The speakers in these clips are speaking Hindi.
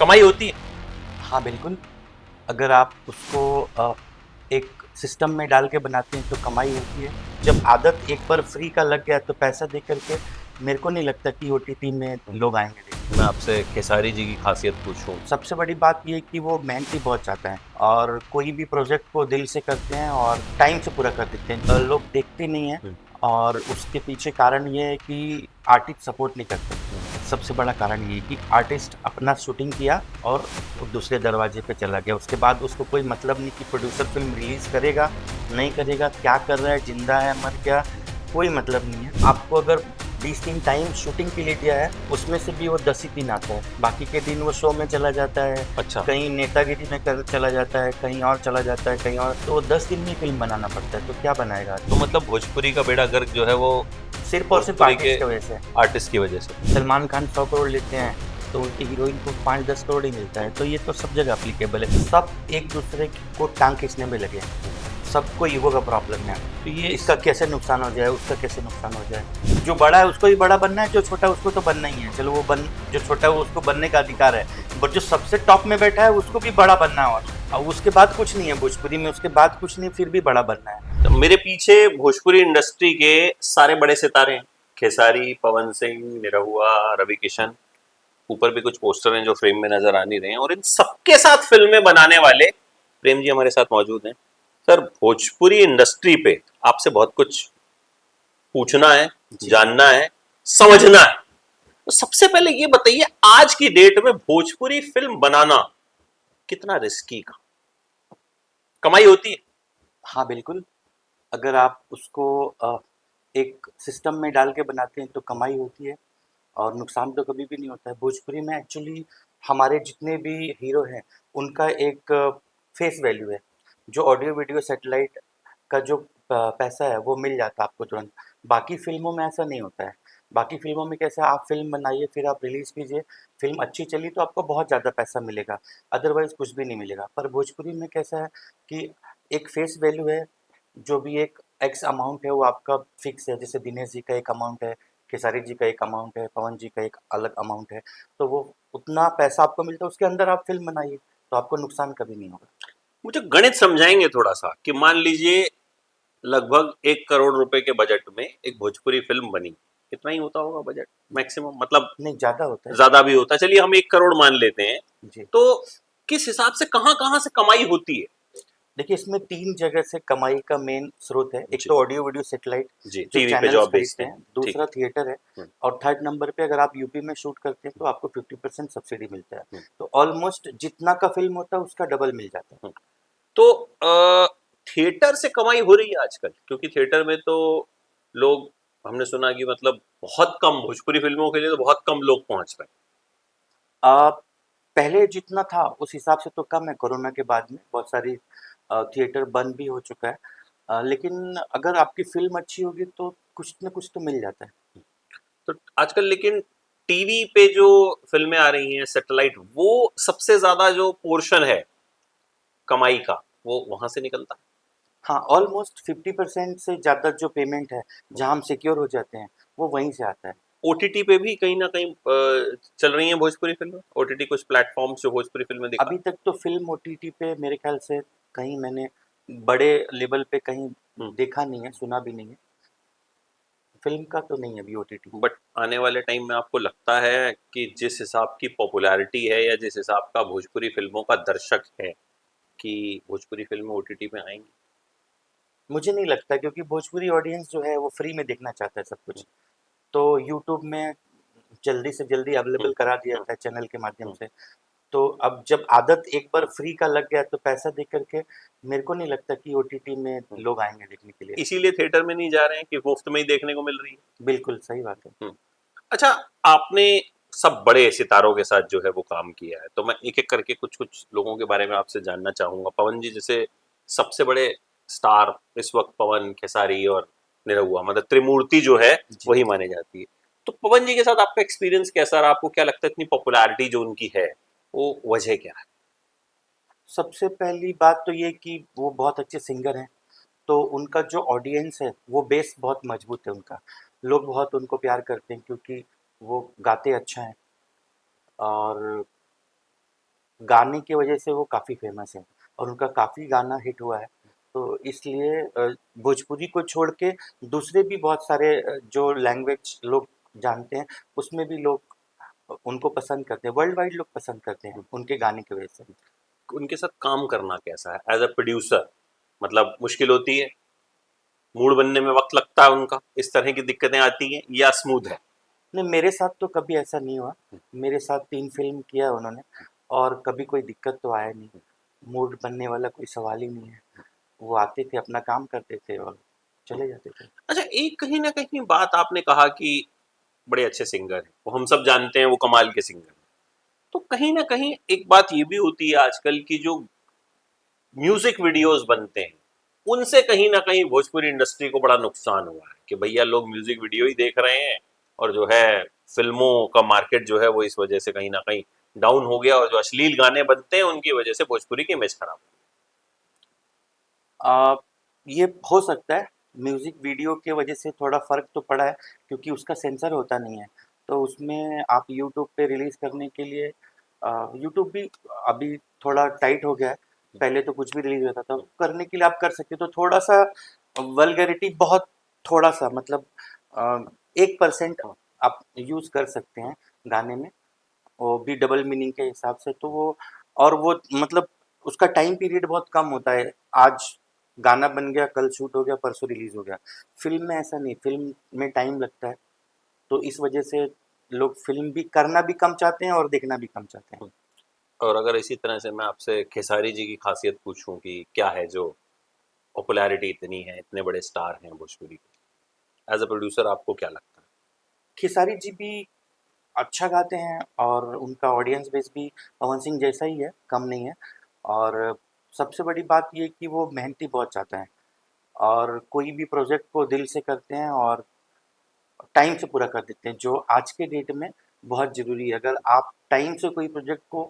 कमाई होती है। हाँ बिल्कुल। अगर आप उसको एक सिस्टम में डाल के बनाते हैं तो कमाई होती है। जब आदत एक बार फ्री का लग गया तो पैसा दे करके मेरे को नहीं लगता कि ओटीटी में लोग आएंगे देखने। मैं आपसे खेसारी जी की खासियत पूछूं। सबसे बड़ी बात ये है कि वो मेहनती बहुत चाहते हैं और कोई भी प्रोजेक्ट को दिल से करते हैं और टाइम से पूरा कर देते हैं। लोग देखते नहीं हैं और उसके पीछे कारण ये है कि आर्टिस्ट सपोर्ट नहीं करते। सबसे बड़ा कारण ये है कि आर्टिस्ट अपना शूटिंग किया और वो दूसरे दरवाजे पे चला गया। उसके बाद उसको कोई मतलब नहीं कि प्रोड्यूसर फिल्म रिलीज़ करेगा नहीं करेगा, क्या कर रहा है, जिंदा है मर गया, कोई मतलब नहीं है। आपको अगर 20 दिन टाइम शूटिंग के लिए दिया है उसमें से भी वो 10 ही दिन आता है, बाकी के दिन वो शो में चला जाता है, अच्छा। कहीं नेतागिरी में कर चला जाता है, कहीं और चला जाता है, कहीं और। तो 10 दिन में फिल्म बनाना पड़ता है, तो क्या बनाएगा? तो मतलब भोजपुरी का बेड़ा गर्क जो है वो सिर्फ और सिर्फ भोजपुरी आर्टिस्ट के की वजह से। आर्टिस्ट की वजह से। सलमान खान 100 करोड़ लेते हैं तो उनकी हीरोइन को 5-10 करोड़ ही मिलता है। तो ये तो सब जगह अप्लीकेबल है। सब एक दूसरे को टांग खींचने में लगे हैं, सबको ईगो का प्रॉब्लम है। तो ये इसका कैसे नुकसान हो जाए, उसका कैसे नुकसान हो जाए। जो बड़ा है उसको भी बड़ा बनना है, जो छोटा है उसको तो बनना ही है। चलो वो बन, जो छोटा है उसको बनने का अधिकार है, बट जो सबसे टॉप में बैठा है उसको भी बड़ा बनना है। और उसके बाद कुछ नहीं है भोजपुरी में, उसके बाद कुछ नहीं, फिर भी बड़ा बनना है। तो मेरे पीछे भोजपुरी इंडस्ट्री के सारे बड़े सितारे हैं। खेसारी, पवन सिंह, निरहुआ, रवि किशन। ऊपर भी कुछ पोस्टर हैं जो फ्रेम में नजर आ नहीं रहे हैं, और इन सबके साथ फिल्में बनाने वाले प्रेम जी हमारे साथ मौजूद हैं। सर, भोजपुरी इंडस्ट्री पे आपसे बहुत कुछ पूछना है, जानना है, समझना है। तो सबसे पहले ये बताइए, आज की डेट में भोजपुरी फिल्म बनाना कितना रिस्की का, कमाई होती है? हाँ बिल्कुल। अगर आप उसको एक सिस्टम में डाल के बनाते हैं तो कमाई होती है और नुकसान तो कभी भी नहीं होता है। भोजपुरी में एक्चुअली हमारे जितने भी हीरो हैं उनका एक फेस वैल्यू है। जो ऑडियो वीडियो सैटेलाइट का जो पैसा है वो मिल जाता है आपको तुरंत। बाकी फिल्मों में ऐसा नहीं होता है। बाकी फिल्मों में कैसा, आप फिल्म बनाइए फिर आप रिलीज़ कीजिए, फिल्म अच्छी चली तो आपको बहुत ज़्यादा पैसा मिलेगा, अदरवाइज़ कुछ भी नहीं मिलेगा। पर भोजपुरी में कैसा है कि एक फेस वैल्यू है, जो भी एक एक्स अमाउंट है वो आपका फिक्स है। जैसे दिनेश जी का एक अमाउंट है, खेसारी जी का एक अमाउंट है, पवन जी का एक अलग अमाउंट है। तो वो उतना पैसा आपको मिलता है, उसके अंदर आप फिल्म बनाइए तो आपको नुकसान कभी नहीं होगा। मुझे गणित समझाएंगे थोड़ा सा कि मान लीजिए लगभग 1 करोड़ रुपए के बजट में एक भोजपुरी फिल्म बनी, इतना ही होता होगा बजट मैक्सिमम, मतलब नहीं, ज़्यादा होता है। ज्यादा भी होता है, चलिए हम 1 करोड़ मान लेते हैं। जी। तो किस हिसाब से कहाँ कहाँ से कमाई होती है? देखिए, इसमें 3 जगह से कमाई का मेन स्रोत है। एक जी। तो ऑडियो वीडियो सैटेलाइट जी, जो टीवी पे जो चैनल्स आप खरीदते बेचते हैं। हैं, ठीक दूसरा है। थिएटर है हम्म, और थर्ड नंबर पे अगर आप यूपी में शूट करते हैं तो आपको 50% सब्सिडी मिलता है। हम्म, तो ऑलमोस्ट जितना का फिल्म होता है उसका डबल मिल जाता है। हम्म। तो थिएटर से कमाई हो रही है आजकल, क्योंकि थिएटर में तो लोग, हमने सुना कि मतलब बहुत कम, भोजपुरी फिल्मों के लिए तो बहुत कम लोग पहुंच रहे आ, पहले जितना था उस हिसाब से तो कम है। कोरोना के बाद में बहुत सारी थिएटर बंद भी हो चुका है। लेकिन अगर आपकी फिल्म अच्छी होगी तो कुछ न कुछ तो मिल जाता है। हैं। तो आजकल लेकिन टीवी पे जो फिल्में आ रही हैं सैटेलाइट, वो सबसे ज्यादा जो पोर्शन है कमाई का, वो वहां से निकलता हाँ, ऑलमोस्ट 50% से ज़्यादा जो पेमेंट है, है। जहाँ हम सिक्योर हो जाते हैं, वो वहीं से आता है। ओटीटी पे भी कहीं ना कहीं चल रही हैं भोजपुरी फिल्में। ओटीटी कुछ प्लेटफॉर्म जो भोजपुरी फिल्में दिखा। अभी तक तो फ़िल्म ओटीटी पे मेरे ख़्याल से कहीं मैंने बड़े लेवल पे कहीं देखा नहीं है, सुना भी नहीं है। फ़िल्म का तो नहीं है अभी ओटीटी। बट आने वाले टाइम में आपको लगता है कि जिस हिसाब की पॉपुलैरिटी है या जिस हिसाब का भोजपुरी फिल्मों का दर्शक है, कि भोजपुरी फिल्में ओटीटी पे आएंगी? मुझे नहीं लगता, क्योंकि भोजपुरी ऑडियंस जो है वो फ्री में देखना चाहता है सब कुछ। तो यूट्यूब में जल्दी से जल्दी हम्म, अवेलेबल करा दिया हम्म, जाता है चैनल के माध्यम हम्म, से। तो अब जब आदत एक बार फ्री का लग गया तो पैसा दे करके मेरे को नहीं लगता कि ओटीटी में हम्म। लोग आएँगे देखने के लिए। इसीलिए थिएटर में नहीं जा रहे हैं कि मुफ्त में ही देखने को मिल रही बिल्कुल सही बात है। है। अच्छा, आपने सब बड़े सितारों के साथ जो है वो काम किया है, तो मैं एक एक करके कुछ कुछ लोगों के बारे में आपसे जानना चाहूंगा। पवन जी जैसे सबसे बड़े स्टार इस वक्त पवन, खेसारी और निरहुआ, मतलब त्रिमूर्ति जो है जी। वही मानी जाती है। तो पवन जी के साथ आपका एक्सपीरियंस कैसा रहा? आपको क्या लगता है इतनी पॉपुलैरिटी जो उनकी है, वो वजह क्या है? सबसे पहली बात तो ये कि वो बहुत अच्छे सिंगर हैं, तो उनका जो ऑडियंस है वो बेस बहुत मजबूत है उनका। लोग बहुत उनको प्यार करते हैं क्योंकि वो गाते अच्छा हैं और गाने की वजह से वो काफ़ी फेमस है और उनका काफ़ी गाना हिट हुआ है। तो इसलिए भोजपुरी को छोड़ के दूसरे भी बहुत सारे जो लैंग्वेज लोग जानते हैं, उसमें भी लोग उनको पसंद करते हैं, वर्ल्ड वाइड लोग पसंद करते हैं उनके गाने की वजह से। उनके साथ काम करना कैसा है एज अ प्रोड्यूसर? मतलब मुश्किल होती है, मूड बनने में वक्त लगता है उनका, इस तरह की दिक्कतें आती हैं, या स्मूथ है? नहीं, मेरे साथ तो कभी ऐसा नहीं हुआ। मेरे साथ 3 फ़िल्म किया है उन्होंने और कभी कोई दिक्कत तो आया नहीं। मूड बनने वाला कोई सवाल ही नहीं है। वो आते थे, अपना काम करते थे और चले जाते थे। अच्छा, एक कहीं ना कहीं बात आपने कहा कि बड़े अच्छे सिंगर हैं, वो हम सब जानते हैं, वो कमाल के सिंगर हैं। तो कहीं ना कहीं एक बात ये भी होती है आजकल की, जो म्यूजिक वीडियोस बनते हैं, उनसे कहीं ना कहीं भोजपुरी इंडस्ट्री को बड़ा नुकसान हुआ है कि भैया लोग म्यूजिक वीडियो ही देख रहे हैं, और जो है फिल्मों का मार्केट जो है वो इस वजह से कहीं ना कहीं डाउन हो गया, और जो अश्लील गाने बनते हैं उनकी वजह से भोजपुरी की इमेज खराब हो अ, ये हो सकता है, म्यूज़िक वीडियो के वजह से थोड़ा फ़र्क तो पड़ा है क्योंकि उसका सेंसर होता नहीं है। तो उसमें आप यूट्यूब पे रिलीज़ करने के लिए यूट्यूब भी अभी थोड़ा टाइट हो गया है। पहले तो कुछ भी रिलीज़ होता था, करने के लिए आप कर सकते हो। तो थोड़ा-सा वल्गैरिटी बहुत थोड़ा-सा मतलब 1% आप यूज़ कर सकते हैं गाने में, वो भी डबल मीनिंग के हिसाब से। तो वो और वो मतलब उसका टाइम पीरियड बहुत कम होता है। आज गाना बन गया, कल शूट हो गया, परसों रिलीज हो गया। फिल्म में ऐसा नहीं, फिल्म में टाइम लगता है। तो इस वजह से लोग फिल्म भी करना भी कम चाहते हैं और देखना भी कम चाहते हैं। गया। और अगर इसी तरह से मैं आपसे खेसारी जी की खासियत पूछूं कि क्या है जो पॉपुलैरिटी इतनी है, इतने बड़े स्टार हैं भोजपुरी के, एज अ प्रोड्यूसर आपको क्या लगता है? खेसारी जी भी अच्छा गाते हैं और उनका ऑडियंस बेस भी पवन सिंह जैसा ही है, कम नहीं है। और सबसे बड़ी बात ये कि वो मेहनती बहुत चाहते हैं और कोई भी प्रोजेक्ट को दिल से करते हैं और टाइम से पूरा कर देते हैं, जो आज के डेट में बहुत ज़रूरी है। अगर आप टाइम से कोई प्रोजेक्ट को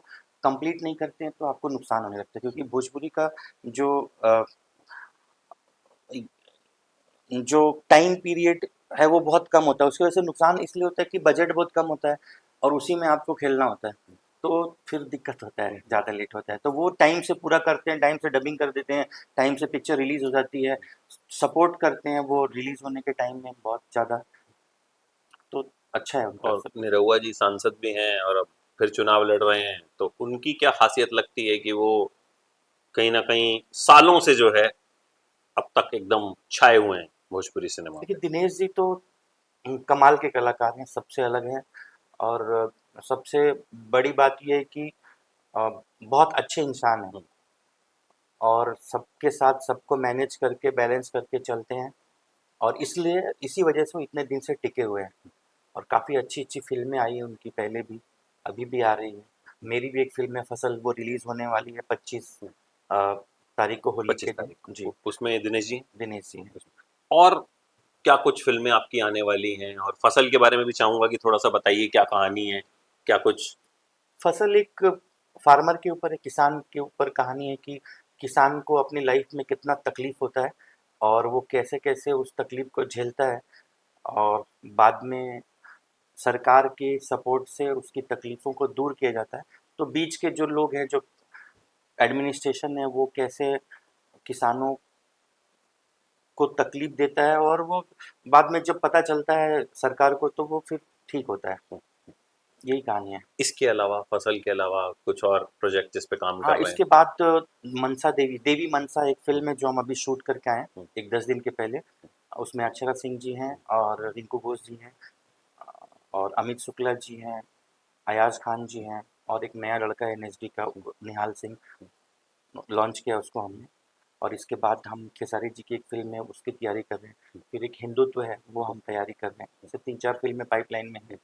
कंप्लीट नहीं करते हैं तो आपको नुकसान होने लगता है, क्योंकि भोजपुरी का जो जो टाइम पीरियड है वो बहुत कम होता है। उसकी वजह से नुकसान इसलिए होता है कि बजट बहुत कम होता है और उसी में आपको खेलना होता है। तो फिर दिक्कत होता है, ज़्यादा लेट होता है। तो वो टाइम से पूरा करते हैं, टाइम से डबिंग कर देते हैं, टाइम से पिक्चर रिलीज़ हो जाती है, सपोर्ट करते हैं वो रिलीज़ होने के टाइम में बहुत ज़्यादा। तो अच्छा है उनका और सब कुछ। निरहुआ जी सांसद भी हैं और अब फिर चुनाव लड़ रहे हैं, तो उनकी क्या खासियत लगती है कि वो कहीं ना कहीं सालों से जो है अब तक एकदम छाए हुए हैं भोजपुरी सिनेमा देखिए, पे? दिनेश जी तो कमाल के कलाकार हैं, सबसे अलग हैं। और सबसे बड़ी बात ये है कि बहुत अच्छे इंसान हैं और सबके साथ सबको मैनेज करके बैलेंस करके चलते हैं और इसलिए इसी वजह से वो इतने दिन से टिके हुए हैं। और काफ़ी अच्छी-अच्छी फ़िल्में आई हैं उनकी पहले भी, अभी भी आ रही हैं। मेरी भी एक फ़िल्म है फसल, वो रिलीज़ होने वाली है 25 अ, तारीख को होली के 25 दिन। तारीख जी, को उसमें दिनेश जी हैं। दिनेश जी हैं। और क्या कुछ फिल्में आपकी आने वाली हैं? और फसल के बारे में भी चाहूंगा कि थोड़ा सा बताइए, क्या कहानी है, क्या कुछ? फसल एक फार्मर के ऊपर है, किसान के ऊपर कहानी है कि किसान को अपनी लाइफ में कितना तकलीफ होता है और वो कैसे-कैसे उस तकलीफ को झेलता है और बाद में सरकार के सपोर्ट से उसकी तकलीफ़ों को दूर किया जाता है। तो बीच के जो लोग हैं, जो एडमिनिस्ट्रेशन है, वो कैसे किसानों को तकलीफ देता है और वो बाद में जब पता चलता है सरकार को तो वो फिर ठीक होता है। यही कहानी है। इसके अलावा, फसल के अलावा कुछ और प्रोजेक्ट जिस पे काम हाँ, कर रहे इसके बाद मनसा देवी, देवी मनसा एक फ़िल्म है जो हम अभी शूट करके आए हैं, हैं? एक 10 दिन के पहले। उसमें अक्षरा सिंह जी हैं और रिंकू घोष जी हैं और अमित शुक्ला जी हैं, अयाज खान जी हैं और एक नया लड़का है एनएसडी का, निहाल सिंह। लॉन्च किया उसको हमने। और इसके बाद हम खेसारी जी की एक फ़िल्म है, उसकी तैयारी कर रहे हैं। फिर एक हिंदुत्व है, वो हम तैयारी कर रहे हैं। ऐसे 3-4 फ़िल्में पाइपलाइन में हैं।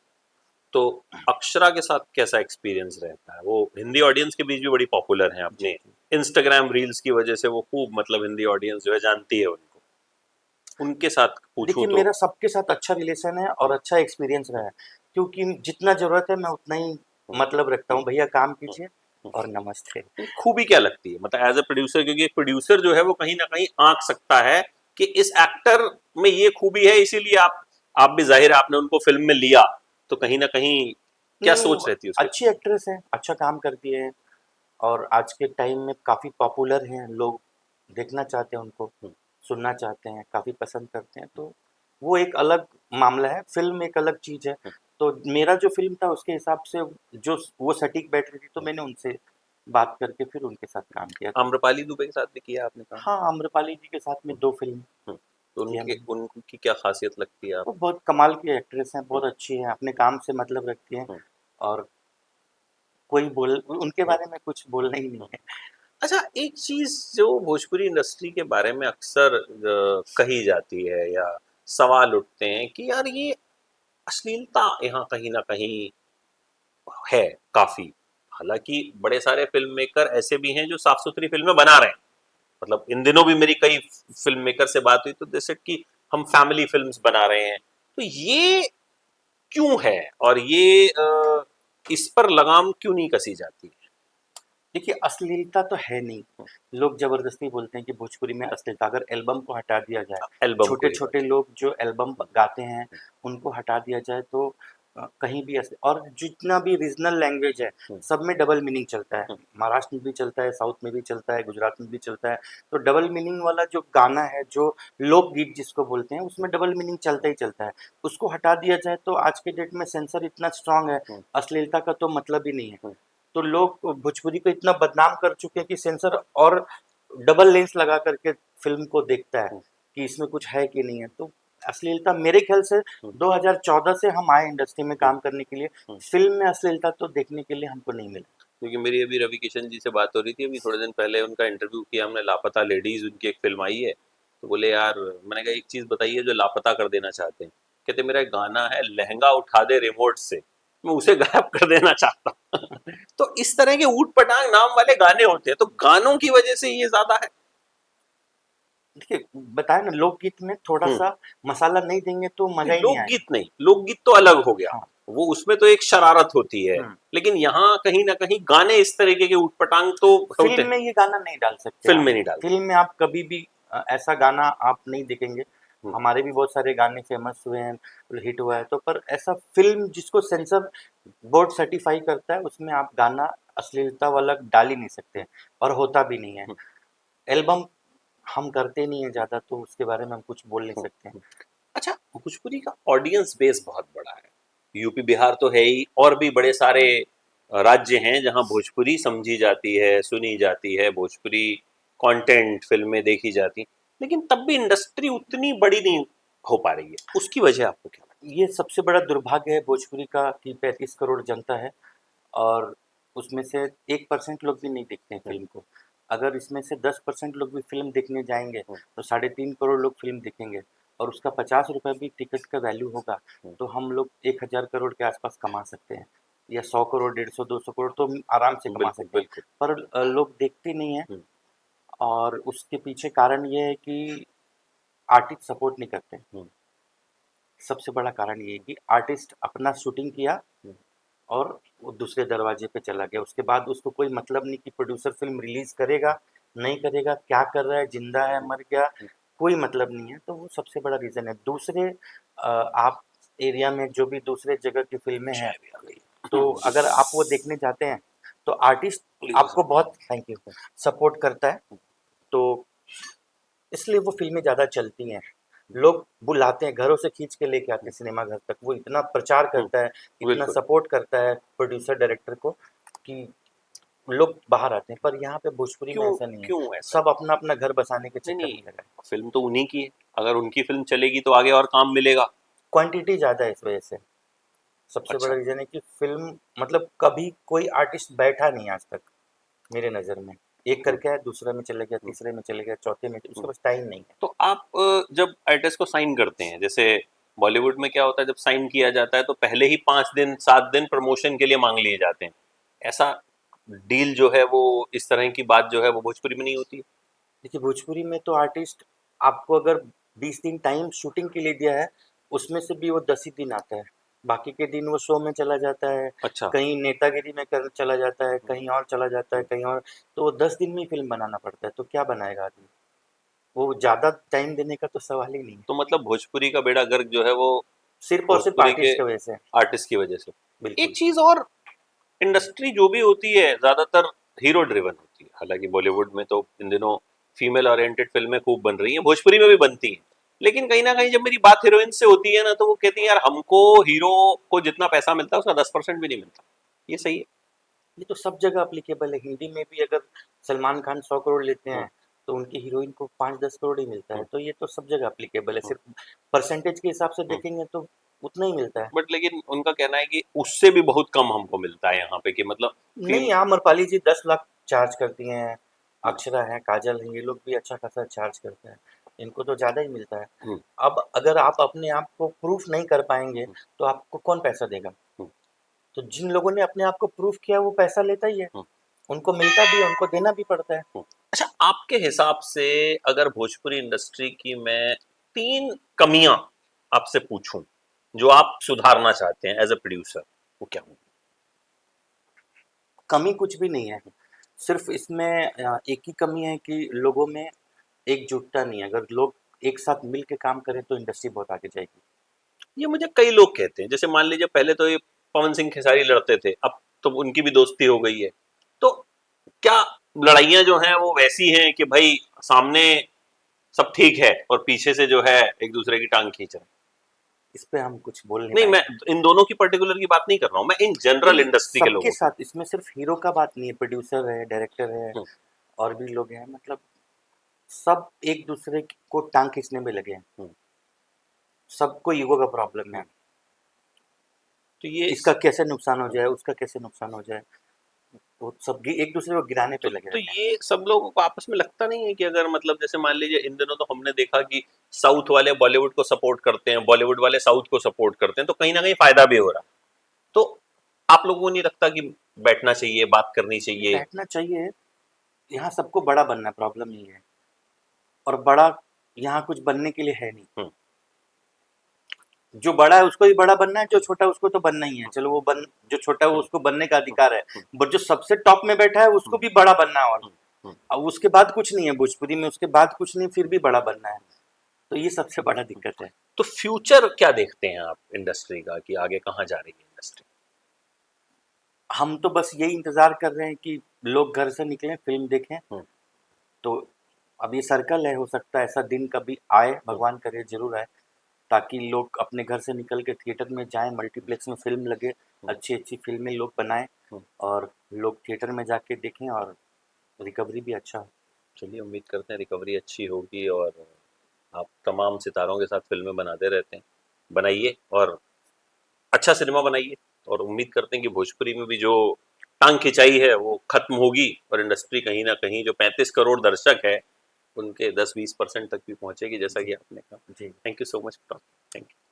तो अक्षरा के साथ कैसा एक्सपीरियंस रहता है? वो हिंदी ऑडियंस के बीच भी बड़ी पॉपुलर हैं, जी, अपने जी। इंस्टाग्राम रील्स की वजह से वो खूब, मतलब हिंदी ऑडियंस जो है जानती है उनको। उनके साथ पूछूं देखिए, तो? मेरा सबके साथ अच्छा रिलेशन है और अच्छा एक्सपीरियंस रहा है, क्योंकि जितना ज़रूरत है मैं उतना ही मतलब रखता हूँ। भैया काम कीजिए और नमस्ते। खूबी क्या लगती है, मतलब एज अ प्रोड्यूसर? क्योंकि एक प्रोड्यूसर जो है वो कहीं ना कहीं आंक सकता है कि इस एक्टर में ये खूबी है, इसीलिए आप भी जाहिर है आपने उनको फिल्म में लिया, तो कहीं ना कहीं क्या नहीं, सोच रहती है उसके अच्छी पीछे? एक्ट्रेस है, अच्छा काम करती है और आज के टाइम में काफ़ी पॉपुलर हैं, लोग देखना चाहते हैं उनको, सुनना चाहते हैं, काफ़ी पसंद करते हैं, तो वो एक अलग मामला है, फ़िल्म एक अलग चीज़ है। तो मेरा जो फ़िल्म था उसके हिसाब से जो वो सटीक बैठ रही थी, तो मैंने उनसे बात करके फिर उनके साथ काम किया था। आम्रपाली दुबे के साथ भी किया आपने काम? हाँ, आम्रपाली जी के साथ में 2 फ़िल्म तो किया उनके मैंने। उनकी क्या खासियत लगती है वो आपको? बहुत कमाल की एक्ट्रेस हैं, बहुत अच्छी हैं, अपने काम से मतलब रखती हैं और कोई बोल उनके बारे में कुछ बोलना ही नहीं है। अच्छा, एक चीज जो भोजपुरी इंडस्ट्री के बारे में अक्सर कही जाती है या सवाल उठते हैं कि यार ये अश्लीलता यहाँ कहीं ना कहीं है काफी। हालांकि बड़े सारे फिल्म मेकर ऐसे भी हैं जो साफ सुथरी फिल्में बना रहे हैं। मतलब इन दिनों भी मेरी कई फिल्म मेकर से बात हुई तो दे सेड कि हम फैमिली फिल्म्स बना रहे हैं। तो ये क्यों है और ये इस पर लगाम क्यों नहीं कसी जाती है? देखिए, अश्लीलता तो है नहीं। लोग ज़बरदस्ती बोलते हैं कि भोजपुरी में अश्लीलता, अगर एल्बम को हटा दिया जाए, एल्बम को ही छोटे-छोटे लोग जो एल्बम गाते हैं, उनको हटा दिया जाए तो कहीं भी और जितना भी रीजनल लैंग्वेज है, सब में डबल मीनिंग चलता है। महाराष्ट्र में भी चलता है, साउथ में भी चलता है, गुजरात में भी चलता है। तो डबल मीनिंग वाला जो गाना है, जो लोकगीत जिसको बोलते हैं, उसमें डबल मीनिंग चलता ही चलता है। उसको हटा दिया जाए तो आज के डेट में सेंसर इतना स्ट्रॉन्ग है, अश्लीलता का तो मतलब ही नहीं है। तो लोग भोजपुरी को इतना बदनाम कर चुके हैं कि सेंसर और डबल लेंस लगा करके फिल्म को देखता है कि इसमें कुछ है कि नहीं है। तो अश्लीलता मेरे ख्याल से 2014 से हम आए इंडस्ट्री में काम करने के लिए, फिल्म में अश्लीलता तो देखने के लिए हमको नहीं मिला। क्योंकि मेरी अभी रवि किशन जी से बात हो रही थी, अभी थोड़े दिन पहले उनका इंटरव्यू किया हमने, लापता लेडीज उनकी एक फिल्म आई है। तो बोले यार, मैंने कहा एक चीज बताइए जो लापता कर देना चाहते हैं। कहते मेरा एक गाना है लहंगा उठा दे रिमोट से, मैं उसे गायब कर देना चाहता हूं। तो इस तरह के ऊट पटांग नाम वाले गाने होते हैं, तो गानों की वजह से ये ज्यादा है। देखिए, बताया ना, लोकगीत में थोड़ा हम्म। सा मसाला नहीं देंगे तो मजा ही नहीं आएगा। लोकगीत नहीं, लोकगीत तो अलग हो गया, हाँ। वो उसमें तो एक शरारत होती है। हम्म। लेकिन यहाँ कहीं ना कहीं गाने इस तरीके के ऊटपटांग तो होते फिल्म हैं। में ये गाना नहीं डाल सकते फिल्म आप। में नहीं डालते। फिल्म में आप कभी भी ऐसा गाना आप नहीं देखेंगे। हम्म। हमारे भी बहुत सारे गाने फेमस हुए हैं, हिट हुआ है, तो पर ऐसा फिल्म जिसको सेंसर बोर्ड सर्टिफाई करता है उसमें आप गाना अश्लीलता वाला डाल ही नहीं सकते, और होता भी नहीं है। हम्म। एल्बम हम करते नहीं है ज़्यादा, तो उसके बारे में हम कुछ बोल नहीं सकते हैं। अच्छा, भोजपुरी का ऑडियंस बेस बहुत बड़ा है। यूपी बिहार तो है ही, और भी बड़े सारे राज्य हैं जहां भोजपुरी समझी जाती है, सुनी जाती है, भोजपुरी कंटेंट फिल्में देखी जाती। लेकिन तब भी इंडस्ट्री उतनी बड़ी नहीं हो पा रही है, उसकी वजह आपको क्या लगती ये सबसे बड़ा दुर्भाग्य है भोजपुरी का कि 35 करोड़ जनता है और उसमें से 1% लोग भी नहीं देखते हैं है? फिल्म को। अगर इसमें से 10% लोग भी फिल्म देखने जाएंगे तो 3.5 करोड़ लोग फिल्म देखेंगे, और उसका 50 रुपये भी टिकट का वैल्यू होगा, तो हम लोग 1,000 करोड़ के आसपास कमा सकते हैं, या 100 करोड़, 150, 200 करोड़ तो हम आराम से कमा बिल्कुल सकते हैं। बिल्कुल। पर लोग देखते नहीं हैं, हम्म। और उसके पीछे कारण ये है कि आर्टिस्ट सपोर्ट नहीं करते। हम्म। सबसे बड़ा कारण ये है कि आर्टिस्ट अपना शूटिंग किया और वो दूसरे दरवाजे पे चला गया, उसके बाद उसको कोई मतलब नहीं कि प्रोड्यूसर फिल्म रिलीज करेगा नहीं करेगा, क्या कर रहा है, जिंदा है, मर गया, कोई मतलब नहीं है। तो वो सबसे बड़ा रीज़न है। दूसरे आप एरिया में जो भी दूसरे जगह की फिल्में हैं, चाय भी आ गई। तो अगर आप वो देखने जाते हैं तो आर्टिस्ट प्लीज। आपको बहुत, थैंक यू, सपोर्ट करता है, तो इसलिए वो फिल्में ज़्यादा चलती हैं। लोग बुलाते हैं, घरों से खींच के लेके आते हैं सिनेमा घर तक, वो इतना प्रचार करता है, इतना बिल्कुल। सपोर्ट करता है प्रोड्यूसर डायरेक्टर को कि लोग बाहर आते हैं। पर यहाँ पे भोजपुरी में क्यों? ऐसा नहीं है, क्यों ऐसा? सब अपना अपना घर बसाने के नहीं चक्कर नहीं, में लगा है। फिल्म तो उन्हीं की है। अगर उनकी फिल्म चलेगी तो आगे और काम मिलेगा। क्वांटिटी ज़्यादा है इस वजह से। सबसे अच्छा। बड़ा रीज़न है कि फिल्म, मतलब कभी कोई आर्टिस्ट बैठा नहीं आज तक मेरे नज़र में। एक हम्म। करके आया, दूसरे में चले गया, हम्म। तीसरे में चले गया, चौथे में, उसके हम्म। पास टाइम नहीं है। तो आप जब आर्टिस्ट को साइन करते हैं, जैसे बॉलीवुड में क्या होता है, जब साइन किया जाता है तो पहले ही 5 दिन 7 दिन प्रमोशन के लिए मांग लिए जाते हैं। ऐसा डील जो है वो, इस तरह की बात जो है वो भोजपुरी में नहीं होती है। देखिए, भोजपुरी में तो आर्टिस्ट आपको अगर 20 दिन टाइम शूटिंग के लिए दिया है, उसमें से भी वो 10 ही दिन आता है। बाकी के दिन वो शो में चला जाता है, अच्छा। कहीं नेतागिरी में कर चला जाता है, कहीं और चला जाता है, कहीं और। तो वो 10 दिन में ही फ़िल्म बनाना पड़ता है, तो क्या बनाएगा आदमी? वो ज़्यादा टाइम देने का तो सवाल ही नहीं है। तो मतलब भोजपुरी का बेड़ा गर्क जो है वो सिर्फ़ और सिर्फ़ भोजपुरी के आर्टिस्ट की वजह से है। आर्टिस्ट की वजह से। एक बिल्कुल। चीज और, इंडस्ट्री जो भी होती है ज्यादातर हीरो ड्रिवन होती है। हालांकि बॉलीवुड में तो इन दिनों फीमेल ओरिएंटेड फिल्में खूब बन रही हैं, भोजपुरी में भी बनती हैं, लेकिन कहीं ना कहीं जब मेरी बात हीरोइन से होती है ना, तो वो कहती है यार हमको हीरो को जितना पैसा मिलता है उसका 10% भी नहीं मिलता। ये सही है। ये तो सब जगह अप्लीकेबल है। हिंदी में भी अगर सलमान खान 100 करोड़ लेते हम्म, हैं तो उनकी हीरोइन को 5-10 करोड़ ही मिलता है। हम्म, तो ये तो सब जगह अप्लीकेबल है। हम्म, सिर्फ परसेंटेज के हिसाब से हम्म। देखेंगे तो उतना ही मिलता है। बट लेकिन उनका कहना है कि उससे भी बहुत कम हमको मिलता है यहाँ पे, कि मतलब नहीं, फिल्म। आम्रपाली जी 10 लाख चार्ज करती हैं, अक्षरा है, काजल है, ये लोग भी अच्छा खासा चार्ज करते हैं। इनको तो ज़्यादा ही मिलता है। हम्म, अब अगर आप अपने आप को प्रूफ नहीं कर पाएंगे हम्म, तो आपको कौन पैसा देगा? हम्म, तो जिन लोगों ने अपने आप को प्रूफ किया वो पैसा लेता ही है। हम्म, उनको मिलता भी है, उनको देना भी पड़ता है। अच्छा, आपके हिसाब से अगर भोजपुरी इंडस्ट्री की मैं 3 कमियां आपसे पूछूं जो आप सुधारना चाहते हैं एज अ प्रोड्यूसर, वो क्या होंगी? कमी कुछ भी नहीं है। सिर्फ इसमें एक ही कमी है कि लोगों में एकजुटता नहीं है। अगर लोग एक साथ मिल के काम करें तो इंडस्ट्री बहुत आगे जाएगी। ये मुझे कई लोग कहते हैं, जैसे मान लीजिए पहले तो ये पवन सिंह खेसारी लड़ते थे, अब तो उनकी भी दोस्ती हो गई है। तो क्या लड़ाइयां जो हैं वो वैसी हैं कि भाई सामने सब ठीक है और पीछे से जो है एक दूसरे की टांग खींच रहे हैं? इस पे हम कुछ बोल नहीं नहीं, मैं पाएंगे। इन दोनों की पर्टिकुलर की बात नहीं कर रहा हूं, मैं इन नहीं जनरल नहीं, इंडस्ट्री के सबके लोगों की। साथ, इसमें सिर्फ हीरो का बात नहीं है, प्रोड्यूसर है, डायरेक्टर है, हम्म, और भी लोग हैं। मतलब सब एक दूसरे को टांग खींचने में लगे हैं। हम्म। सबको ईगो का प्रॉब्लम है। तो ये इसका कैसे नुकसान हो जाए, उसका कैसे नुकसान हो जाए, वो सब एक दूसरे को गिराने पे लगे तो रहते हैं। ये सब लोगों को आपस में लगता नहीं है कि अगर मतलब जैसे मान लीजिए इन दिनों तो हमने देखा कि साउथ वाले बॉलीवुड को सपोर्ट करते हैं, बॉलीवुड वाले साउथ को सपोर्ट करते हैं, तो कहीं ना कहीं फायदा भी हो रहा। तो आप लोगों को नहीं लगता कि बैठना चाहिए, बात करनी चाहिए? बैठना चाहिए। यहाँ सबको बड़ा बनना, प्रॉब्लम नहीं है। और बड़ा यहाँ कुछ बनने के लिए है नहीं। हम्म, जो बड़ा है उसको भी बड़ा बनना है, जो छोटा है उसको तो बनना ही है। चलो वो बन, जो छोटा है वो हम्म, उसको बनने का अधिकार है। हम्म, बट जो सबसे टॉप में बैठा है उसको भी बड़ा बनना है। और हम्म, हम्म। अब उसके बाद कुछ नहीं है भोजपुरी में, उसके बाद कुछ नहीं, फिर भी बड़ा बनना है। तो ये सबसे बड़ा दिक्कत है। तो फ्यूचर क्या देखते हैं आप इंडस्ट्री का, कि आगे कहाँ जा रही है इंडस्ट्री? हम तो बस यही इंतजार कर रहे हैं कि लोग घर से निकलें, फिल्म देखें। हम्म, तो अब ये सर्कल है, हो सकता है ऐसा दिन कभी आए, हम्म, भगवान करे जरूर आए, ताकि लोग अपने घर से निकल के थिएटर में जाएं, मल्टीप्लेक्स में फिल्म लगे, हम्म, अच्छी अच्छी फिल्में लोग बनाएं हम्म। और लोग थिएटर में जाके देखें और रिकवरी भी अच्छा हो। चलिए, उम्मीद करते हैं रिकवरी अच्छी होगी और आप तमाम सितारों के साथ फिल्में बनाते रहते हैं। बनाइए और अच्छा सिनेमा बनाइए, और उम्मीद करते हैं कि भोजपुरी में भी जो टांग खिंचाई है वो खत्म होगी, और इंडस्ट्री कहीं ना कहीं जो 35 करोड़ दर्शक है उनके 10-20% तक भी पहुंचेगी, जैसा कि जी आपने कहा। जी। Thank you so much. Thank you.